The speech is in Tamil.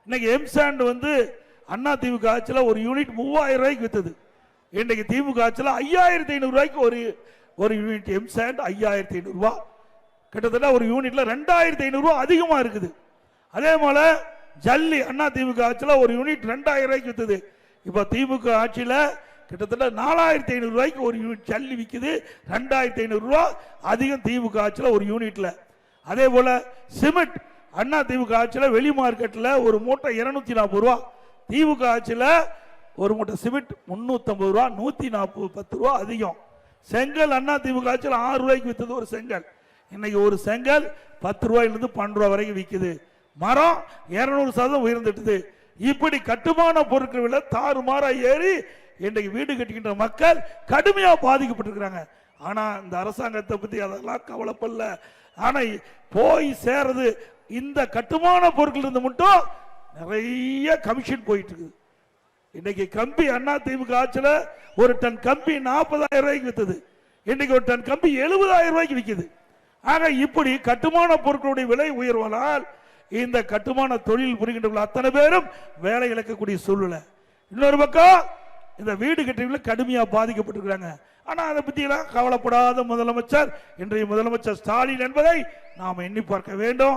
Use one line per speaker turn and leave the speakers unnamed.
இன்னைக்கு எம்சாண்ட் வந்து அண்ணா திமுக ஆட்சியில் ஒரு யூனிட் 3000 ரூபாய்க்கு வித்தது. இன்றைக்கு திமுக ஆட்சியில் 5500 ரூபாய்க்கு ஒரு யூனிட் எம்சாண்ட் 5500 ரூபாய், கிட்டத்தட்ட ஒரு யூனிட்ல 2500 ரூபாய் அதிகமா இருக்குது. அதே போல ஜல்லி அண்ணா திமுக ஆட்சியில் ஒரு யூனிட் 2000 ரூபாய்க்கு வித்தது. இப்ப திமுக ஆட்சியில் கிட்டத்தட்ட 4500 ரூபாய்க்கு ஒரு யூனிட் ஜல்லி விற்குது. 2500 ரூபாய் அதிகம் திமுக ஆட்சியில் ஒரு யூனிட்ல. அதே போல சிமெண்ட் அண்ணா திமுக ஆட்சியில் வெளி மார்க்கெட்ல ஒரு மூட்டை 240 ரூபாய், திமுக ஆட்சியில் ஒரு மூட்டை சிமெண்ட் 350 ரூபாய், 110 ரூபாய் அதிகம். செங்கல் அண்ணா திமுக ஆட்சியில் 6 ரூபாய்க்கு வித்தது ஒரு செங்கல், இன்னைக்கு ஒரு செங்கல் 10 ரூபாயிலிருந்து 12 ரூபாய் வரைக்கும் விற்குது. மரம் 200% உயர்ந்துட்டுது. இப்படி கட்டுமான பொருட்கள் விலை தாறுமாறா ஏறி இன்றைக்கு வீடு கட்டுகின்ற மக்கள் கடுமையா பாதிக்கப்பட்டிருக்கிறாங்க. ஆனா இந்த அரசாங்கத்தை பத்தி அதெல்லாம் கவலைப்படல. ஆனா போய் சேரது இந்த கட்டுமான பொருட்கள் இருந்து மட்டும் நிறைய கமிஷன் போயிட்டு இருக்குது. இன்னைக்கு கம்பி அண்ணா திமுக ஆட்சியில் ஒரு டன் கம்பி 40,000 ரூபாய்க்கு வித்தது, இன்னைக்கு ஒரு டன் கம்பி 70,000 ரூபாய்க்கு விற்குது. ஆக இப்படி கட்டுமான பொருட்களுடைய விலை உயர்வானால் இந்த கட்டுமான தொழில் புரிகின்றவர்கள் அத்தனை பேரும் வேலை இழக்கக்கூடிய சூழ்நிலை. இன்னொரு பக்கம் இந்த வீடு கட்டுறவங்க கடுமையா பாதிக்கப்பட்டிருக்கிறாங்க. ஆனா அதை பத்தி எல்லாம் கவலைப்படாத முதலமைச்சர் இன்றைய முதலமைச்சர் ஸ்டாலின் என்பதை நாம் எண்ணி பார்க்க வேண்டும்.